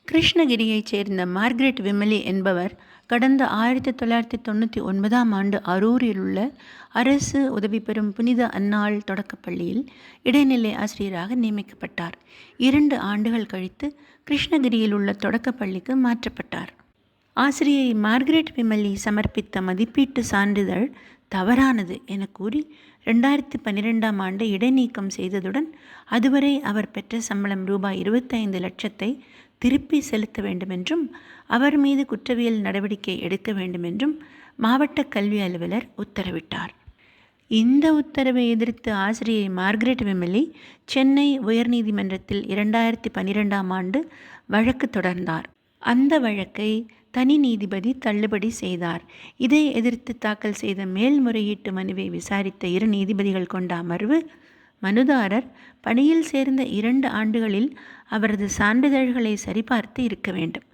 கிருஷ்ணகிரியைச் சேர்ந்த மார்கரெட் விமலி என்பவர் கடந்த 1999ஆம் ஆண்டு அரூரில் உள்ள அரசு உதவி பெறும் புனித அன்னாள் தொடக்கப்பள்ளியில் இடைநிலை ஆசிரியராக நியமிக்கப்பட்டார். 2 ஆண்டுகள் கழித்து கிருஷ்ணகிரியில் உள்ள தொடக்கப்பள்ளிக்கு மாற்றப்பட்டார். ஆசிரியை மார்கரெட் விமலி சமர்ப்பித்த மதிப்பீட்டு சான்றிதழ் தவறானது என கூறி 2012ஆம் ஆண்டு இடைநீக்கம் செய்ததுடன் அதுவரை அவர் பெற்ற சம்பளம் ரூபாய் 25 லட்சத்தை திருப்பி செலுத்த வேண்டுமென்றும் அவர் மீது குற்றவியல் நடவடிக்கை எடுக்க வேண்டுமென்றும் மாவட்ட கல்வி அலுவலர் உத்தரவிட்டார். இந்த உத்தரவை எதிர்த்து ஆசிரியை மார்கரெட் விமலி சென்னை உயர்நீதிமன்றத்தில் 2012ஆம் ஆண்டு வழக்கு தொடர்ந்தார். அந்த வழக்கை தனி நீதிபதி தள்ளுபடி செய்தார். இதை எதிர்த்து தாக்கல் செய்த மேல்முறையீட்டு மனுவை விசாரித்த 2 நீதிபதிகள் கொண்ட அமர்வு, மனுதாரர் பணியில் சேர்ந்த 2 ஆண்டுகளில் அவரது சான்றிதழ்களை சரிபார்த்து இருக்க வேண்டும்.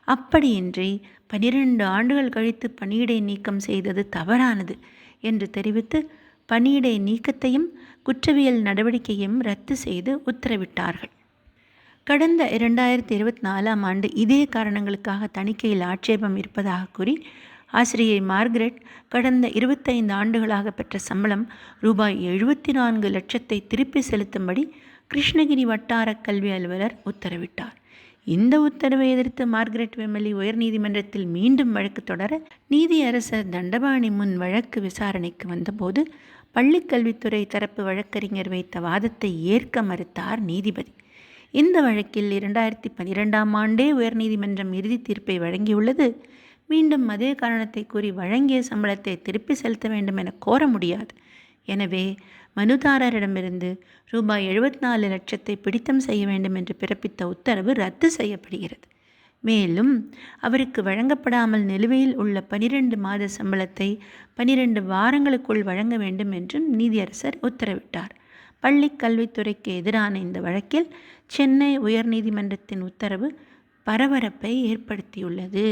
அப்படியின்றி 12 ஆண்டுகள் கழித்து பணியிடை நீக்கம் செய்தது தவறானது என்று தெரிவித்து பணியிடை நீக்கத்தையும் குற்றவியல் நடவடிக்கையையும் ரத்து செய்து உத்தரவிட்டார்கள். கடந்த 2024ஆம் ஆண்டு இதே காரணங்களுக்காக தணிக்கையில் ஆட்சேபம் இருப்பதாக கூறி ஆசிரியை மார்கரெட் கடந்த 25 ஆண்டுகளாக பெற்ற சம்பளம் ரூபாய் 74 லட்சத்தை திருப்பி செலுத்தும்படி கிருஷ்ணகிரி வட்டார கல்வி அலுவலர் உத்தரவிட்டார். இந்த உத்தரவை எதிர்த்து மார்கரெட் விமலி உயர்நீதிமன்றத்தில் மீண்டும் வழக்கு தொடர நீதியரசர் தண்டபாணி முன் வழக்கு விசாரணைக்கு வந்தபோது பள்ளிக்கல்வித்துறை தரப்பு வழக்கறிஞர் வைத்த வாதத்தை ஏற்க மறுத்தார் நீதிபதி. இந்த வழக்கில் 2012ஆம் ஆண்டே உயர்நீதிமன்றம் இறுதி தீர்ப்பை வழங்கியுள்ளது. மீண்டும் அதே காரணத்தை கூறி வழங்கிய சம்பளத்தை திருப்பி செலுத்த வேண்டும் என கோர முடியாது. எனவே மனுதாரரிடமிருந்து ரூபாய் 74 லட்சத்தை பிடித்தம் செய்ய வேண்டும் என்று பிறப்பித்த உத்தரவு ரத்து செய்யப்படுகிறது. மேலும் அவருக்கு வழங்கப்படாமல் நிலுவையில் உள்ள 12 மாத சம்பளத்தை 12 வாரங்களுக்குள் வழங்க வேண்டும் என்றும் நீதியரசர் உத்தரவிட்டார். பள்ளி கல்வித்துறைக்கு எதிரான இந்த வழக்கில் சென்னை உயர்நீதிமன்றத்தின் உத்தரவு பரபரப்பை ஏற்படுத்தியுள்ளது.